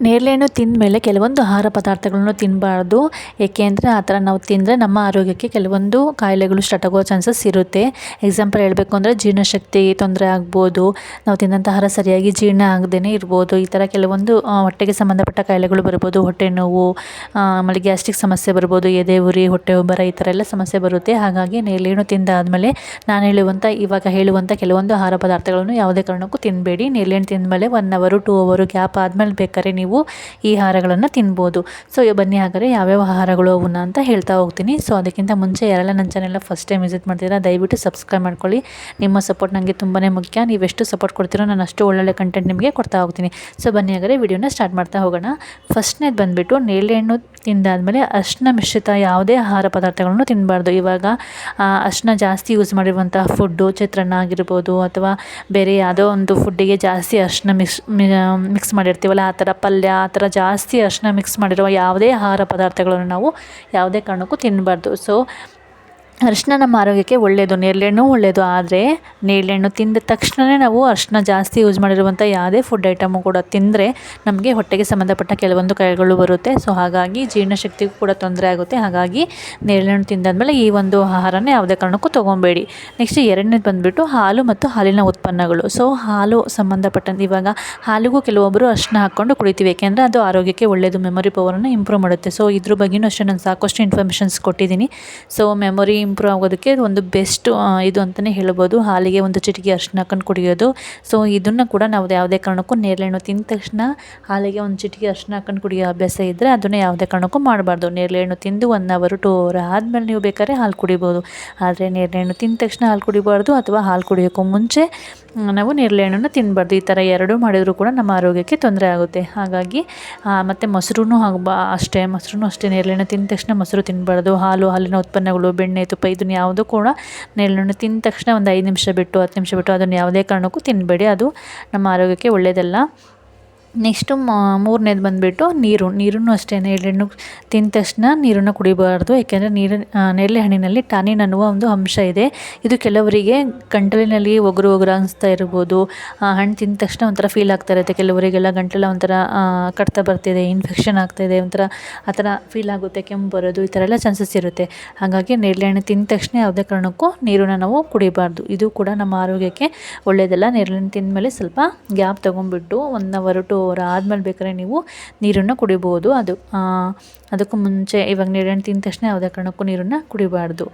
ನೇರಳೆಹಣ್ಣು ತಿಂದಮೇಲೆ ಕೆಲವೊಂದು ಆಹಾರ ಪದಾರ್ಥಗಳನ್ನು ತಿನ್ನಬಾರ್ದು. ಏಕೆಂದರೆ ಆ ಥರ ನಾವು ತಿಂದರೆ ನಮ್ಮ ಆರೋಗ್ಯಕ್ಕೆ ಕೆಲವೊಂದು ಕಾಯಿಲೆಗಳು ಸ್ಟಾರ್ಟ್ ಆಗೋ ಚಾನ್ಸಸ್ ಇರುತ್ತೆ. ಎಕ್ಸಾಂಪಲ್ ಹೇಳಬೇಕು ಅಂದರೆ ಜೀರ್ಣಶಕ್ತಿ ತೊಂದರೆ ಆಗ್ಬೋದು, ನಾವು ತಿಂದಂಥ ಆಹಾರ ಸರಿಯಾಗಿ ಜೀರ್ಣ ಆಗದೇ ಇರ್ಬೋದು. ಈ ಥರ ಕೆಲವೊಂದು ಹೊಟ್ಟೆಗೆ ಸಂಬಂಧಪಟ್ಟ ಕಾಯಿಲೆಗಳು ಬರ್ಬೋದು. ಹೊಟ್ಟೆ ನೋವು, ಆಮೇಲೆ ಗ್ಯಾಸ್ಟ್ರಿಕ್ ಸಮಸ್ಯೆ ಬರ್ಬೋದು, ಎದೆ ಉರಿ, ಹೊಟ್ಟೆ ಉಬ್ಬರ ಈ ಥರ ಎಲ್ಲ ಸಮಸ್ಯೆ ಬರುತ್ತೆ. ಹಾಗಾಗಿ ನೇರಳೆಹಣ್ಣು ತಿಂದಾದಮೇಲೆ ನಾನು ಇವಾಗ ಹೇಳುವಂಥ ಕೆಲವೊಂದು ಆಹಾರ ಪದಾರ್ಥಗಳನ್ನು ಯಾವುದೇ ಕಾರಣಕ್ಕೂ ತಿನ್ನಬೇಡಿ. ನೇರಳೆಹಣ್ಣು ತಿಂದಮೇಲೆ 1 ಅವರ್ 2 ಅವರ್ ಗ್ಯಾಪ್ ಆದಮೇಲೆ ಬೇಕಾದ್ರೆ ನೀವು ಈ ಆಹಾರಗಳನ್ನು ತಿನ್ಬೋದು. ಸೊ ಬನ್ನಿ ಹಾಗಾದರೆ ಯಾವ್ಯಾವ ಆಹಾರಗಳು ಅವನ್ನ ಅಂತ ಹೇಳ್ತಾ ಹೋಗ್ತೀನಿ. ಸೊ ಅದಕ್ಕಿಂತ ಮುಂಚೆ ಯಾರೆಲ್ಲ ನನ್ನ ಚಾನೆಲ್ನ ಫಸ್ಟ್ ಟೈಮ್ ವಿಸಿಟ್ ಮಾಡ್ತೀರಾ ದಯವಿಟ್ಟು ಸಬ್ಸ್ಕ್ರೈಬ್ ಮಾಡ್ಕೊಳ್ಳಿ. ನಿಮ್ಮ ಸಪೋರ್ಟ್ ನನಗೆ ತುಂಬಾ ಮುಖ್ಯ. ನೀವೆಷ್ಟು ಸಪೋರ್ಟ್ ಕೊಡ್ತೀರೋ ನಾನು ಅಷ್ಟು ಒಳ್ಳೊಳ್ಳೆ ಕಂಟೆಂಟ್ ನಿಮಗೆ ಕೊಡ್ತಾ ಹೋಗ್ತೀನಿ. ಸೊ ಬನ್ನಿ ಹಾಗಾದರೆ ವಿಡಿಯೋನ ಸ್ಟಾರ್ಟ್ ಮಾಡ್ತಾ ಹೋಗೋಣ. ಫಸ್ಟ್ನೇದು ಬಂದುಬಿಟ್ಟು ನೇರಳೆಹಣ್ಣು ತಿಂದಾದಮೇಲೆ ಅರಿಶಿನ ಮಿಶ್ರಿತ ಯಾವುದೇ ಆಹಾರ ಪದಾರ್ಥಗಳನ್ನು ತಿನ್ನಬಾರ್ದು. ಇವಾಗ ಅರಿಶಿನ ಜಾಸ್ತಿ ಯೂಸ್ ಮಾಡಿರುವಂತಹ ಫುಡ್ಡು, ಚಿತ್ರಾನ್ನ ಆಗಿರ್ಬೋದು ಅಥವಾ ಬೇರೆ ಯಾವುದೋ ಒಂದು ಫುಡ್ಡಿಗೆ ಜಾಸ್ತಿ ಅರಿಶಿನ ಮಿಕ್ಸ್ ಮಾಡಿರ್ತೀವಲ್ಲ, ಆ ಥರ ಪಲ್ಯ, ಆ ಥರ ಜಾಸ್ತಿ ಅರಿಶಿನ ಮಿಕ್ಸ್ ಮಾಡಿರುವ ಯಾವುದೇ ಆಹಾರ ಪದಾರ್ಥಗಳನ್ನು ನಾವು ಯಾವುದೇ ಕಾರಣಕ್ಕೂ ತಿನ್ನಬಾರ್ದು. ಸೊ ಅರಿಶಿನ ನಮ್ಮ ಆರೋಗ್ಯಕ್ಕೆ ಒಳ್ಳೆಯದು, ನೇರಳೆಹಣ್ಣು ಒಳ್ಳೆಯದು. ಆದರೆ ನೇರಳೆಹಣ್ಣು ತಿಂದ ತಕ್ಷಣವೇ ನಾವು ಅರಿಶಿನ ಜಾಸ್ತಿ ಯೂಸ್ ಮಾಡಿರುವಂಥ ಯಾವುದೇ ಫುಡ್ ಐಟಮು ಕೂಡ ತಿಂದರೆ ನಮಗೆ ಹೊಟ್ಟೆಗೆ ಸಂಬಂಧಪಟ್ಟ ಕೆಲವೊಂದು ಕಾಯಿಲೆಗಳು ಬರುತ್ತೆ. ಸೊ ಹಾಗಾಗಿ ಜೀರ್ಣಶಕ್ತಿಗೂ ಕೂಡ ತೊಂದರೆ ಆಗುತ್ತೆ. ಹಾಗಾಗಿ ನೇರಳೆಹಣ್ಣು ತಿಂದಾದಮೇಲೆ ಈ ಒಂದು ಆಹಾರನ ಯಾವುದೇ ಕಾರಣಕ್ಕೂ ತೊಗೊಬೇಡಿ. ನೆಕ್ಸ್ಟ್ ಎರಡನೇದು ಬಂದುಬಿಟ್ಟು ಹಾಲು ಮತ್ತು ಹಾಲಿನ ಉತ್ಪನ್ನಗಳು. ಸೊ ಹಾಲು ಸಂಬಂಧಪಟ್ಟಂತೆ ಇವಾಗ ಹಾಲಿಗೂ ಕೆಲವೊಬ್ಬರು ಅರಿಶಿನ ಹಾಕ್ಕೊಂಡು ಕುಡಿತೀವಿ, ಏಕೆಂದರೆ ಅದು ಆರೋಗ್ಯಕ್ಕೆ ಒಳ್ಳೆಯದು, ಮೆಮೊರಿ ಪವರನ್ನು ಇಂಪ್ರೂವ್ ಮಾಡುತ್ತೆ. ಸೊ ಇದ್ರ ಬಗ್ಗೆಯೂ ಅಷ್ಟೇ ನಾನು ಸಾಕಷ್ಟು ಇನ್ಫಾರ್ಮೇಷನ್ಸ್ ಕೊಟ್ಟಿದ್ದೀನಿ. ಸೊ ಮೆಮೊರಿ ಇಂಪ್ರೂವ್ ಆಗೋದಕ್ಕೆ ಒಂದು ಬೆಸ್ಟ್ ಇದು ಅಂತಲೇ ಹೇಳ್ಬೋದು. ಹಾಲಿಗೆ ಒಂದು ಚಿಟಿಕೆ ಅರಿಶಿನ ಹಾಕೊಂಡು ಕುಡಿಯೋದು. ಸೊ ಇದನ್ನು ಕೂಡ ನಾವು ಯಾವುದೇ ಕಾರಣಕ್ಕೂ ನೇರಳೆಹಣ್ಣು ತಿಂದ ತಕ್ಷಣ ಹಾಲಿಗೆ ಒಂದು ಚಿಟಿಕೆ ಅರಿಶಿನ ಹಾಕೊಂಡು ಕುಡಿಯೋ ಅಭ್ಯಾಸ ಇದ್ದರೆ ಅದನ್ನು ಯಾವುದೇ ಕಾರಣಕ್ಕೂ ಮಾಡಬಾರ್ದು. ನೇರಳೆಹಣ್ಣು ತಿಂದು 1 ಅವರ್ 2 ಅವರ್ ಆದಮೇಲೆ ನೀವು ಬೇಕಾದ್ರೆ ಹಾಲು ಕುಡಿಬೋದು. ಆದರೆ ನೇರಳೆಹಣ್ಣು ತಿಂದ ತಕ್ಷಣ ಹಾಲು ಕುಡಿಬಾರ್ದು, ಅಥವಾ ಹಾಲು ಕುಡಿಯೋಕ್ಕೂ ಮುಂಚೆ ನಾವು ನೇರಳೆಹಣ್ಣನ್ನು ತಿನ್ನಬಾರ್ದು. ಈ ಥರ ಎರಡೂ ಮಾಡಿದರೂ ಕೂಡ ನಮ್ಮ ಆರೋಗ್ಯಕ್ಕೆ ತೊಂದರೆ ಆಗುತ್ತೆ. ಹಾಗಾಗಿ ಮತ್ತು ಮೊಸರೂ ಅಷ್ಟೇ ನೇರಳೆಹಣ್ಣು ತಿಂದ ತಕ್ಷಣ ಮೊಸರು ತಿನ್ನಬಾರ್ದು. ಹಾಲಿನ ಉತ್ಪನ್ನಗಳು, ಬೆಣ್ಣೆ, ತುಪ್ಪ ಇದನ್ನು ಯಾವುದೂ ಕೂಡ ನೇರಳೆಹಣ್ಣು ತಿಂದ ತಕ್ಷಣ ಒಂದು 5 ನಿಮಿಷ ಬಿಟ್ಟು 10 ನಿಮಿಷ ಬಿಟ್ಟು ಅದನ್ನು ಯಾವುದೇ ಕಾರಣಕ್ಕೂ ತಿನ್ನಬೇಡಿ. ಅದು ನಮ್ಮ ಆರೋಗ್ಯಕ್ಕೆ ಒಳ್ಳೆಯದಲ್ಲ. ನೆಕ್ಸ್ಟು ಮೂರನೇದು ಬಂದುಬಿಟ್ಟು ನೀರನ್ನು ಅಷ್ಟೇ. ನೇರಳೆಹಣ್ಣು ತಿಂದ ತಕ್ಷಣ ನೀರನ್ನು ಕುಡಿಬಾರ್ದು, ಏಕೆಂದರೆ ನೇರಳೆ ಹಣ್ಣಿನಲ್ಲಿ ಟಾನಿನ್ ಅನ್ನುವ ಒಂದು ಅಂಶ ಇದೆ. ಇದು ಕೆಲವರಿಗೆ ಗಂಟಲಿನಲ್ಲಿ ಒಗರು ಅನಿಸ್ತಾ ಇರ್ಬೋದು. ಹಣ್ಣು ತಿಂದ ತಕ್ಷಣ ಒಂಥರ ಫೀಲ್ ಆಗ್ತಾ ಇರುತ್ತೆ. ಕೆಲವರಿಗೆಲ್ಲ ಗಂಟಲ ಒಂಥರ ಕಟ್ತಾ ಬರ್ತಿದೆ, ಇನ್ಫೆಕ್ಷನ್ ಆಗ್ತಾಯಿದೆ, ಒಂಥರ ಆ ಥರ ಫೀಲ್ ಆಗುತ್ತೆ, ಕೆಮ್ಮು ಬರೋದು, ಈ ಥರ ಎಲ್ಲ ಚಾನ್ಸಸ್ ಇರುತ್ತೆ. ಹಾಗಾಗಿ ನೇರಳೆಹಣ್ಣು ತಿಂದ ತಕ್ಷಣ ಯಾವುದೇ ಕಾರಣಕ್ಕೂ ನೀರನ್ನು ನಾವು ಕುಡಿಬಾರ್ದು. ಇದು ಕೂಡ ನಮ್ಮ ಆರೋಗ್ಯಕ್ಕೆ ಒಳ್ಳೆಯದಲ್ಲ. ನೇರಳೆಹಣ್ಣು ತಿಂದಮೇಲೆ ಸ್ವಲ್ಪ ಗ್ಯಾಪ್ ತೊಗೊಂಡ್ಬಿಟ್ಟು 1 ಅವರ್ 2 ಅವರ್ ಆದಮೇಲೆ ಬೇಕಾದ್ರೆ ನೀವು ನೀರನ್ನು ಕುಡಿಬೋದು. ಅದಕ್ಕೂ ಮುಂಚೆ ಇವಾಗ ನೇರಳೆಹಣ್ಣು ತಿಂದ ತಕ್ಷಣ ಯಾವುದೇ ಕಾರಣಕ್ಕೂ ನೀರನ್ನು ಕುಡಿಬಾರ್ದು.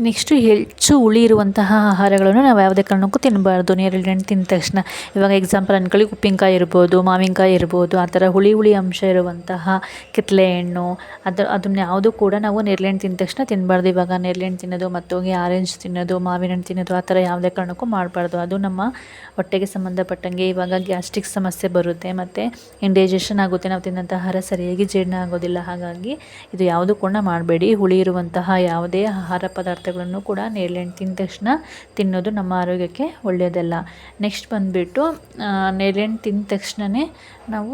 ನೆಕ್ಸ್ಟು ಹೆಚ್ಚು ಹುಳಿ ಇರುವಂತಹ ಆಹಾರಗಳನ್ನು ನಾವು ಯಾವುದೇ ಕಾರಣಕ್ಕೂ ತಿನ್ನಬಾರ್ದು ನೇರಳೆಹಣ್ಣು ತಿಂದ ತಕ್ಷಣ. ಇವಾಗ ಎಕ್ಸಾಂಪಲ್ ಅಂದ್ಕೊಳ್ಳಿ, ಉಪ್ಪಿನಕಾಯಿ ಇರ್ಬೋದು, ಮಾವಿನಕಾಯಿ ಇರ್ಬೋದು, ಆ ಥರ ಹುಳಿ ಅಂಶ ಇರುವಂತಹ ಕಿತ್ತಳೆ ಹಣ್ಣು, ಅದನ್ನ ಯಾವುದೂ ಕೂಡ ನಾವು ನೇರಳೆಹಣ್ಣು ತಿಂದ ತಕ್ಷಣ ತಿನ್ನಬಾರ್ದು. ಇವಾಗ ನೇರಳೆಹಣ್ಣು ತಿನ್ನೋದು, ಮತ್ತೋಗಿ ಆರೆಂಜ್ ತಿನ್ನೋದು, ಮಾವಿನ ಹಣ್ಣು ತಿನ್ನೋದು, ಆ ಥರ ಯಾವುದೇ ಕಾರಣಕ್ಕೂ ಮಾಡಬಾರ್ದು. ಅದು ನಮ್ಮ ಹೊಟ್ಟೆಗೆ ಸಂಬಂಧಪಟ್ಟಂಗೆ ಇವಾಗ ಗ್ಯಾಸ್ಟ್ರಿಕ್ ಸಮಸ್ಯೆ ಬರುತ್ತೆ, ಮತ್ತು ಇಂಡೈಜೆಷನ್ ಆಗುತ್ತೆ, ನಾವು ತಿನ್ನಂಥ ಆಹಾರ ಸರಿಯಾಗಿ ಜೀರ್ಣ ಆಗೋದಿಲ್ಲ. ಹಾಗಾಗಿ ಇದು ಯಾವುದು ಕೂಡ ಮಾಡಬೇಡಿ. ಹುಳಿ ಇರುವಂತಹ ಯಾವುದೇ ಆಹಾರ ಪದಾರ್ಥಗಳನ್ನು ಕೂಡ ನೇರಳೆಹಣ್ಣು ತಿಂದ ತಕ್ಷಣ ತಿನ್ನೋದು ನಮ್ಮ ಆರೋಗ್ಯಕ್ಕೆ ಒಳ್ಳೆಯದಲ್ಲ. ನೆಕ್ಸ್ಟ್ ಬಂದುಬಿಟ್ಟು ನೇರಳೆಹಣ್ಣು ತಿಂದ ತಕ್ಷಣವೇ ನಾವು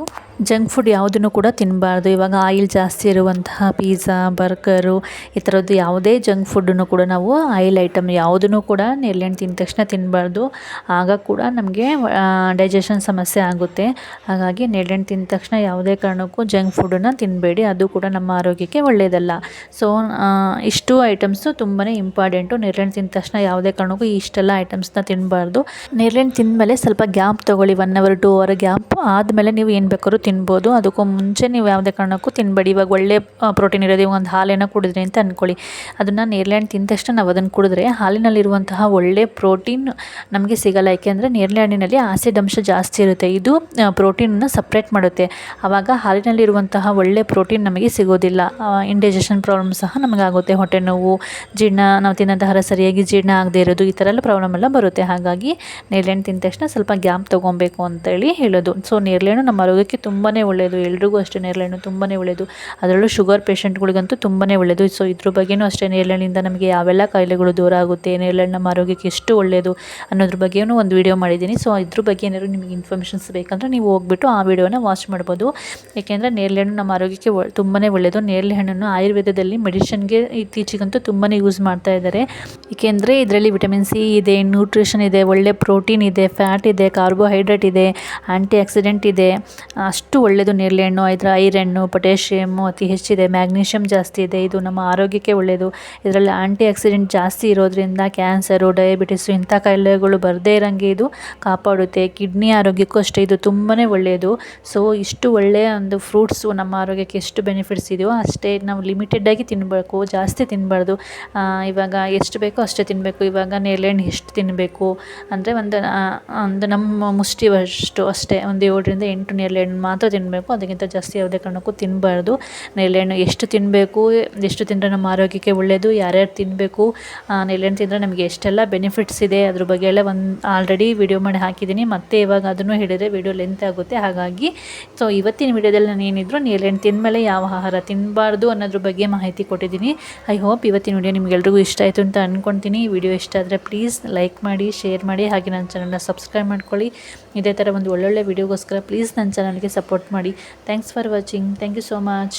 ಜಂಕ್ ಫುಡ್ ಯಾವುದನ್ನು ಕೂಡ ತಿನ್ನಬಾರ್ದು. ಇವಾಗ ಆಯಿಲ್ ಜಾಸ್ತಿ ಇರುವಂತಹ ಪಿಜ್ಜಾ, ಬರ್ಗರು, ಈ ಥರದ್ದು ಯಾವುದೇ ಜಂಕ್ ಫುಡ್ಡನ್ನು ಕೂಡ ನಾವು ಆಯಿಲ್ ಐಟಮ್ ಯಾವುದನ್ನು ಕೂಡ ನೇರಳೆಹಣ್ಣು ತಿಂದ ತಕ್ಷಣ ತಿನ್ನಬಾರ್ದು. ಆಗ ಕೂಡ ನಮಗೆ ಡೈಜೆಷನ್ ಸಮಸ್ಯೆ ಆಗುತ್ತೆ. ಹಾಗಾಗಿ ನೇರಳೆಹಣ್ಣು ತಿಂದ ತಕ್ಷಣ ಯಾವುದೇ ಕಾರಣಕ್ಕೂ ಜಂಕ್ ಫುಡ್ಡನ್ನು ತಿನ್ನಬೇಡಿ, ಅದು ಕೂಡ ನಮ್ಮ ಆರೋಗ್ಯಕ್ಕೆ ಒಳ್ಳೆಯದಲ್ಲ. ಸೊ ಇಷ್ಟು ಐಟಮ್ಸು ತುಂಬಾ ಇಂಪಾರ್ಟೆಂಟು. ನೇರಳೆಹಣ್ಣು ತಿಂದ ತಕ್ಷಣ ಯಾವುದೇ ಕಾರಣಕ್ಕೂ ಇಷ್ಟೆಲ್ಲ ಐಟಮ್ಸ್ನ ತಿನ್ನಬಾರ್ದು. ನೇರಳೆಹಣ್ಣು ತಿಂದಮೇಲೆ ಸ್ವಲ್ಪ ಗ್ಯಾಪ್ ತೊಗೊಳ್ಳಿ, 1 ಅವರ್ 2 ಅವರ್ ಗ್ಯಾಪ್ ಆದಮೇಲೆ ನೀವು ಏನು ಬೇಕಾದ್ರೂ ತಿನ್ಬೋದು. ಅದಕ್ಕೂ ಮುಂಚೆ ನೀವು ಯಾವುದೇ ಕಾರಣಕ್ಕೂ ತಿನ್ನಬೇಡಿ. ಇವಾಗ ಒಳ್ಳೆ ಪ್ರೋಟೀನ್ ಇರೋದು, ಒಂದು ಹಾಲೇನೋ ಕುಡಿದ್ರಿ ಅಂತ ಅಂದ್ಕೊಳ್ಳಿ, ಅದನ್ನು ನೇರಳೆಹಣ್ಣು ತಿಂದ ತಕ್ಷಣ ನಾವು ಅದನ್ನು ಕುಡಿದ್ರೆ ಹಾಲಿನಲ್ಲಿರುವಂತಹ ಒಳ್ಳೆ ಪ್ರೋಟೀನ್ ನಮಗೆ ಸಿಗಲ್ಲ. ಏಕೆಂದರೆ ನೇರಳೆ ಹಣ್ಣಿನಲ್ಲಿ ಆಸಿಡ್ ಅಂಶ ಜಾಸ್ತಿ ಇರುತ್ತೆ, ಇದು ಪ್ರೋಟೀನನ್ನು ಸಪ್ರೇಟ್ ಮಾಡುತ್ತೆ. ಆವಾಗ ಹಾಲಿನಲ್ಲಿರುವಂತಹ ಒಳ್ಳೆ ಪ್ರೋಟೀನ್ ನಮಗೆ ಸಿಗೋದಿಲ್ಲ. ಇಂಡೈಜೆಷನ್ ಪ್ರಾಬ್ಲಮ್ ಸಹ ನಮಗಾಗುತ್ತೆ, ಹೊಟ್ಟೆ ನೋವು, ನಾವು ತಿನ್ನೋಂಥ ಆಹಾರ ಸರಿಯಾಗಿ ಜೀರ್ಣ ಆಗದೆ ಇರೋದು, ಈ ಥರ ಎಲ್ಲ ಪ್ರಾಬ್ಲಮ್ ಎಲ್ಲ ಬರುತ್ತೆ. ಹಾಗಾಗಿ ನೇರಳೆಹಣ್ಣು ತಿಂದ ತಕ್ಷಣ ಸ್ವಲ್ಪ ಗ್ಯಾಪ್ ತೊಗೊಬೇಕು ಅಂತೇಳಿ ಹೇಳೋದು. ಸೊ ನೇರಳೆಹಣ್ಣು ನಮ್ಮ ಆರೋಗ್ಯಕ್ಕೆ ತುಂಬಾ ಒಳ್ಳೆಯದು, ಎಲ್ರಿಗೂ ಅಷ್ಟೇ ನೇರಳೆಹಣ್ಣು ತುಂಬಾ ಒಳ್ಳೆಯದು. ಅದರಲ್ಲೂ ಶುಗರ್ ಪೇಷಂಟ್ಗಳಿಗಂತೂ ತುಂಬಾ ಒಳ್ಳೆಯದು. ಸೊ ಇದ್ರ ಬಗ್ಗೆಯೂ ಅಷ್ಟೇ, ನೇರಳೆಹಣ್ಣಿಂದ ನಮಗೆ ಯಾವೆಲ್ಲ ಕಾಯಿಲೆಗಳು ದೂರ ಆಗುತ್ತೆ, ನೇರಳೆಹಣ್ಣು ನಮ್ಮ ಆರೋಗ್ಯಕ್ಕೆ ಎಷ್ಟು ಒಳ್ಳೆಯದು ಅನ್ನೋದ್ರ ಬಗ್ಗೆಯೂ ಒಂದು ವಿಡಿಯೋ ಮಾಡಿದ್ದೀನಿ. ಸೊ ಇದ್ರ ಬಗ್ಗೆ ಏನಾದರೂ ನಿಮಗೆ ಇನ್ಫಾರ್ಮೇಷನ್ಸ್ ಬೇಕಂದರೆ ನೀವು ಹೋಗ್ಬಿಟ್ಟು ಆ ವಿಡಿಯೋನ ವಾಚ್ ಮಾಡ್ಬೋದು. ಏಕೆಂದರೆ ನೇರಳೆ ಹಣ್ಣು ನಮ್ಮ ಆರೋಗ್ಯಕ್ಕೆ ತುಂಬಾ ಒಳ್ಳೆಯದು. ನೇರಳೆ ಹಣ್ಣನ್ನು ಆಯುರ್ವೇದದಲ್ಲಿ ಮೆಡಿಷನ್ಗೆ ಇತ್ತೀಚೆಗಂತೂ ತುಂಬಾ ಯೂಸ್ ಮಾಡ್ತಾ ಇದ್ದಾರೆ. ಏಕೆಂದರೆ ಇದರಲ್ಲಿ ವಿಟಮಿನ್ ಸಿ ಇದೆ, ನ್ಯೂಟ್ರಿಷನ್ ಇದೆ, ಒಳ್ಳೆ ಪ್ರೋಟೀನ್ ಇದೆ, ಫ್ಯಾಟ್ ಇದೆ, ಕಾರ್ಬೋಹೈಡ್ರೇಟ್ ಇದೆ, ಆ್ಯಂಟಿ ಆಕ್ಸಿಡೆಂಟ್ ಇದೆ. ಅಷ್ಟು ಒಳ್ಳೆಯದು ನೇರಳೆ ಹಣ್ಣು. ಇದರ ಐರನ್ನು, ಪೊಟ್ಯಾಷಿಯಮ್ಮು ಅತಿ ಹೆಚ್ಚಿದೆ, ಮ್ಯಾಗ್ನೀಷಿಯಮ್ ಜಾಸ್ತಿ ಇದೆ. ಇದು ನಮ್ಮ ಆರೋಗ್ಯಕ್ಕೆ ಒಳ್ಳೆಯದು. ಇದರಲ್ಲಿ ಆ್ಯಂಟಿ ಆಕ್ಸಿಡೆಂಟ್ ಜಾಸ್ತಿ ಇರೋದ್ರಿಂದ ಕ್ಯಾನ್ಸರು, ಡಯಾಬಿಟಿಸು ಇಂಥ ಕಾಯಿಲೆಗಳು ಬರದೇ ಇರೋಂಗೆ ಇದು ಕಾಪಾಡುತ್ತೆ. ಕಿಡ್ನಿ ಆರೋಗ್ಯಕ್ಕೂ ಅಷ್ಟೇ ಇದು ತುಂಬಾ ಒಳ್ಳೆಯದು. ಸೊ ಇಷ್ಟು ಒಳ್ಳೆಯ ಒಂದು ಫ್ರೂಟ್ಸು ನಮ್ಮ ಆರೋಗ್ಯಕ್ಕೆ ಎಷ್ಟು ಬೆನಿಫಿಟ್ಸ್ ಇದೆಯೋ ಅಷ್ಟೇ ನಾವು ಲಿಮಿಟೆಡ್ಡಾಗಿ ತಿನ್ನಬೇಕು, ಜಾಸ್ತಿ ತಿನ್ನಬಾರ್ದು. ಇವಾಗ ಎಷ್ಟು ಬೇಕೋ ಅಷ್ಟೇ ತಿನ್ನಬೇಕು. ಇವಾಗ ನೇರಳೆ ಹಣ್ಣು ಎಷ್ಟು ತಿನ್ನಬೇಕು ಅಂದರೆ ಒಂದು ನಮ್ಮ ಮುಷ್ಟಿಯಷ್ಟು ಅಷ್ಟೇ, ಒಂದು 7ರಿಂದ 8 ನೇರಳೆ ಹಣ್ಣು ಮಾತ್ರ ತಿನ್ನಬೇಕು. ಅದಕ್ಕಿಂತ ಜಾಸ್ತಿ ಯಾವುದೇ ಕಾರಣಕ್ಕೂ ತಿನ್ನಬಾರ್ದು. ನೇರಳೆ ಹಣ್ಣು ಎಷ್ಟು ತಿನ್ನಬೇಕು, ಎಷ್ಟು ತಿಂದರೆ ನಮ್ಮ ಆರೋಗ್ಯಕ್ಕೆ ಒಳ್ಳೆಯದು, ಯಾರ್ಯಾರು ತಿನ್ನಬೇಕು, ನೇರಳೆ ಹಣ್ಣು ತಿಂದರೆ ನಮಗೆ ಎಷ್ಟೆಲ್ಲ ಬೆನಿಫಿಟ್ಸ್ ಇದೆ ಅದ್ರ ಬಗ್ಗೆ ಎಲ್ಲ ಆಲ್ರೆಡಿ ವಿಡಿಯೋ ಮಾಡಿ ಹಾಕಿದ್ದೀನಿ. ಮತ್ತು ಇವಾಗ ಅದನ್ನು ಹೇಳಿದರೆ ವಿಡಿಯೋ ಲೆಂತ್ ಆಗುತ್ತೆ. ಹಾಗಾಗಿ ಸೊ ಇವತ್ತಿನ ವಿಡಿಯೋದಲ್ಲಿ ನಾನು ಏನಿದ್ರು ನೇರಳೆ ಹಣ್ಣು ತಿಂದಮೇಲೆ ಯಾವ ಆಹಾರ ತಿನ್ನಬಾರ್ದು ಅನ್ನೋದ್ರ ಬಗ್ಗೆ ಮಾಹಿತಿ ಕೊಟ್ಟಿದ್ದೀನಿ. ಐ ಹೋಪ್ ಇವತ್ತಿನ ವಿಡಿಯೋ ನಿಮಗೆಲ್ರಿಗೂ ಇಷ್ಟ ಆಯಿತು ಅಂತ ಅಂದ್ಕೊಳ್ತೀನಿ. ಈ ವಿಡಿಯೋ ಇಷ್ಟ ಆದರೆ ಪ್ಲೀಸ್ ಲೈಕ್ ಮಾಡಿ, ಶೇರ್ ಮಾಡಿ, ಹಾಗೆ ನನ್ನ ಚಾನಲ್ನ ಸಬ್ಸ್ಕ್ರೈಬ್ ಮಾಡ್ಕೊಳ್ಳಿ. ಇದೇ ಥರ ಒಂದು ಒಳ್ಳೊಳ್ಳೆ ವಿಡಿಯೋಗೋಸ್ಕರ ಪ್ಲೀಸ್ ನನ್ನ ಚಾನಲ್ಗೆ ಸಪೋರ್ಟ್ ಮಾಡಿ. Thanks for watching. Thank you so much.